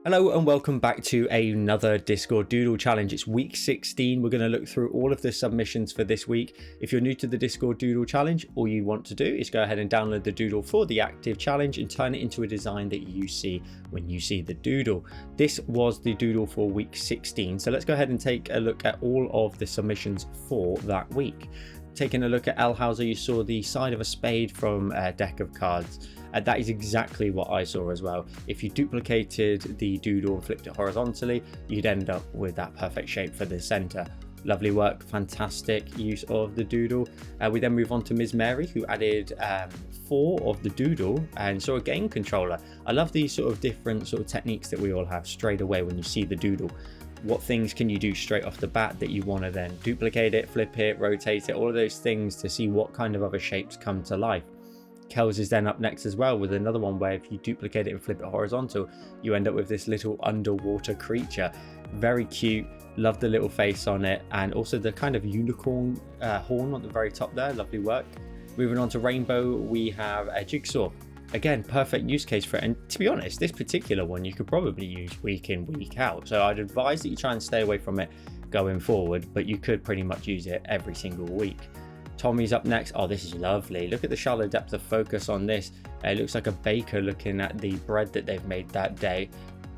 Hello and welcome back to another Discord Doodle challenge. It's week 16. We're going to look through all of the submissions for this week. If you're new to the Discord Doodle challenge, all you want to do is go ahead and download the Doodle for the active challenge and turn it into a design that you see when you see the Doodle. This was the Doodle for week 16. So let's go ahead and take a look at all of the submissions for that week. Taking a look at L. Hauser, you saw the side of a spade from a deck of cards. That is exactly what I saw as well. If you duplicated the Doodle and flipped it horizontally, you'd end up with that perfect shape for the center. Lovely work, fantastic use of the Doodle. We then move on to Ms. Mary, who added 4 of the Doodle and saw a game controller. I love these sort of different sort of techniques that we all have straight away when you see the Doodle. What things can you do straight off the bat that you want to then duplicate it, flip it, rotate it, all of those things to see what kind of other shapes come to life. Kells is then up next as well with another one where if you duplicate it and flip it horizontal, you end up with this little underwater creature. Very cute, love the little face on it, and also the kind of unicorn horn on the very top there, lovely work. Moving on to Rainbow, we have a jigsaw. Again, perfect use case for it, and to be honest, this particular one you could probably use week in, week out, so I'd advise that you try and stay away from it going forward, but you could pretty much use it every single week. Tommy's up next. Oh, this is lovely. Look at the shallow depth of focus on this. It looks like a baker looking at the bread that they've made that day.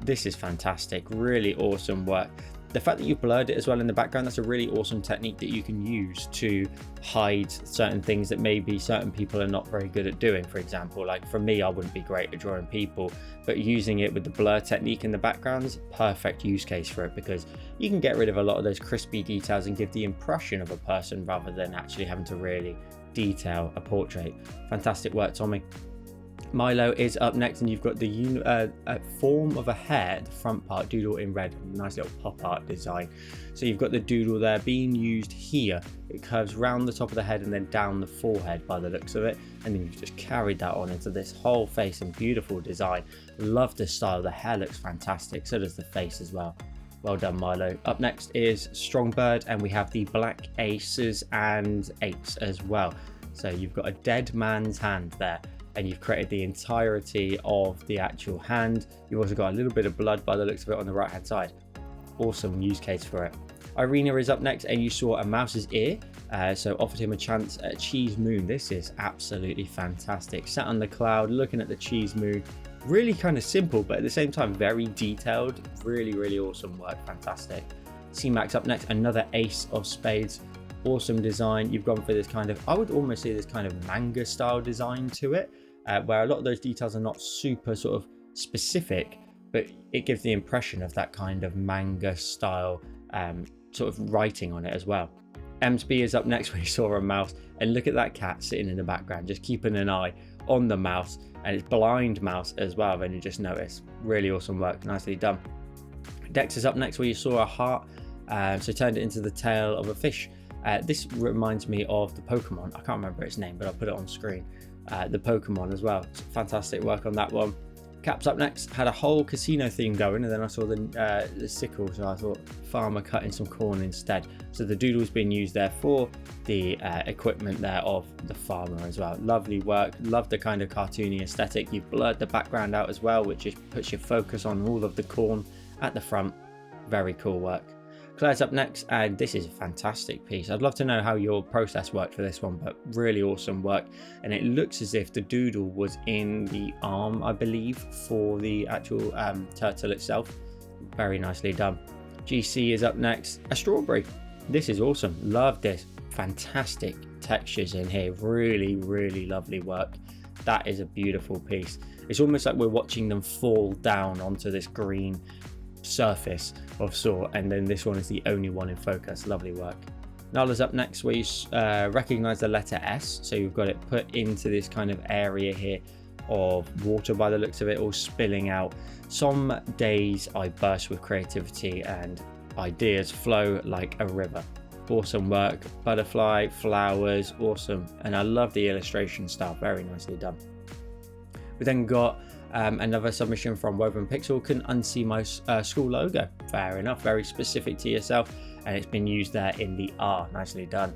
This is fantastic. Really awesome work. The fact that you blurred it as well in the background, that's a really awesome technique that you can use to hide certain things that maybe certain people are not very good at doing. For example, like for me, I wouldn't be great at drawing people, but using it with the blur technique in the backgrounds, perfect use case for it, because you can get rid of a lot of those crispy details and give the impression of a person rather than actually having to really detail a portrait. Fantastic work, Tommy. Milo is up next, and you've got the form of a hair, the front part, Doodle in red, nice little pop art design. So you've got the Doodle there being used here. It curves round the top of the head and then down the forehead by the looks of it, and then you've just carried that on into this whole face and beautiful design. Love the style, the hair looks fantastic, so does the face as well. Well done, Milo. Up next is Strongbird, and we have the black aces and 8s as well. So you've got a dead man's hand there, and you've created the entirety of the actual hand. You've also got a little bit of blood by the looks of it on the right hand side. Awesome use case for it. Irina is up next, and you saw a mouse's ear, so offered him a chance at cheese moon. This is absolutely fantastic. Sat on the cloud looking at the cheese moon. Really kind of simple, but at the same time very detailed. Really awesome work, fantastic. C-Max up next, another ace of spades. Awesome design. You've gone for this kind of, I would almost say this kind of manga style design to it, where a lot of those details are not super sort of specific, but it gives the impression of that kind of manga style sort of writing on it as well. Emsby is up next when you saw a mouse, and look at that cat sitting in the background, just keeping an eye on the mouse, and it's blind mouse as well, then you just notice. Really awesome work, nicely done. Dex is up next where you saw a heart, so turned it into the tail of a fish. This reminds me of the Pokemon. I can't remember its name, but I'll put it on screen. The Pokemon as well. Fantastic work on that one. Caps up next, had a whole casino theme going, and then I saw the sickle, so I thought farmer cutting some corn instead. So the Doodle's been used there for the equipment there of the farmer as well. Lovely work. Love the kind of cartoony aesthetic. You've blurred the background out as well, which just puts your focus on all of the corn at the front. Very cool work. Claire's up next, and this is a fantastic piece. I'd love to know how your process worked for this one, but really awesome work. And it looks as if the Doodle was in the arm, I believe, for the actual turtle itself. Very nicely done. GC is up next, a strawberry. This is awesome. Love this. Fantastic textures in here. Really lovely work. That is a beautiful piece. It's almost like we're watching them fall down onto this green surface of sort, and then this one is the only one in focus. Lovely work. Nala's up next where you recognize the letter S, so you've got it put into this kind of area here of water by the looks of it, all spilling out. Some days I burst with creativity and ideas flow like a river. Awesome work. Butterfly, flowers, awesome. And I love the illustration style, very nicely done. We then got another submission from Woven Pixel. Couldn't unsee my school logo. Fair enough, very specific to yourself, and it's been used there in the R. Nicely done.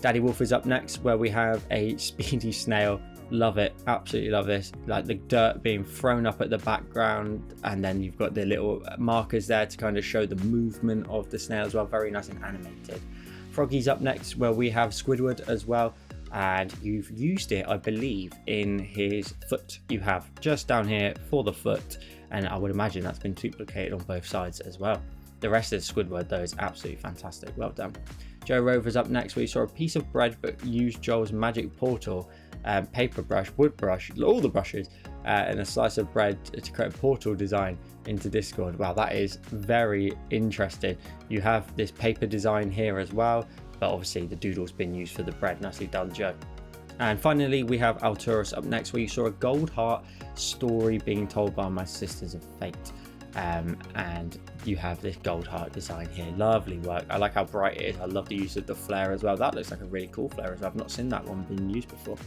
Daddy Wolf is up next where we have a speedy snail Love it, absolutely love this. Like the dirt being thrown up at the background, and then you've got the little markers there to kind of show the movement of the snail as well. Very nice and animated. Froggy's up next, where we have Squidward as well, and you've used it, I believe, in his foot. You have just down here for the foot, and I would imagine that's been duplicated on both sides as well. The rest of Squidward though is absolutely fantastic. Well done. Joe Rover's up next, where you saw a piece of bread but used Joel's magic portal, paper brush, wood brush, all the brushes, and a slice of bread to create a portal design into Discord. Wow, that is very interesting. You have this paper design here as well, but obviously the doodle's been used for the bread. Nicely done, Joe. And finally, we have Alturus up next, where you saw a gold heart story being told by my Sisters of Fate. And you have this gold heart design here. Lovely work. I like how bright it is. I love the use of the flare as well. That looks like a really cool flare as well. I've not seen that one being used before.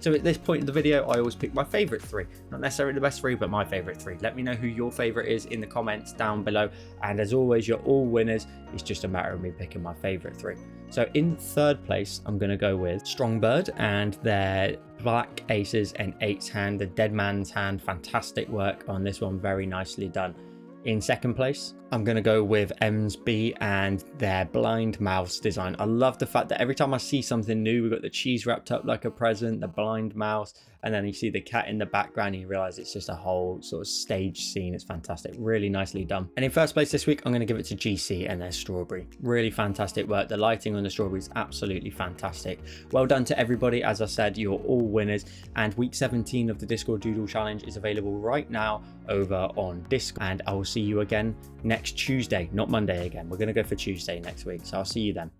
So at this point in the video, I always pick my favorite 3. Not necessarily the best 3, but my favorite 3. Let me know who your favorite is in the comments down below. And as always, you're all winners. It's just a matter of me picking my favorite 3. So in third place, I'm going to go with Strongbird and their black aces and 8's hand, the dead man's hand. Fantastic work on this one. Very nicely done. In second place, I'm going to go with Emsby and their blind mouse design. I love the fact that every time I see something new, we've got the cheese wrapped up like a present, the blind mouse, and then you see the cat in the background and you realize it's just a whole sort of stage scene. It's fantastic. Really nicely done. And in first place this week, I'm going to give it to GC and their strawberry. Really fantastic work. The lighting on the strawberry is absolutely fantastic. Well done to everybody. As I said, you're all winners. And week 17 of the Discord Doodle Challenge is available right now over on Discord. And I will see you again next Tuesday, not Monday again. We're going to go for Tuesday next week. So I'll see you then.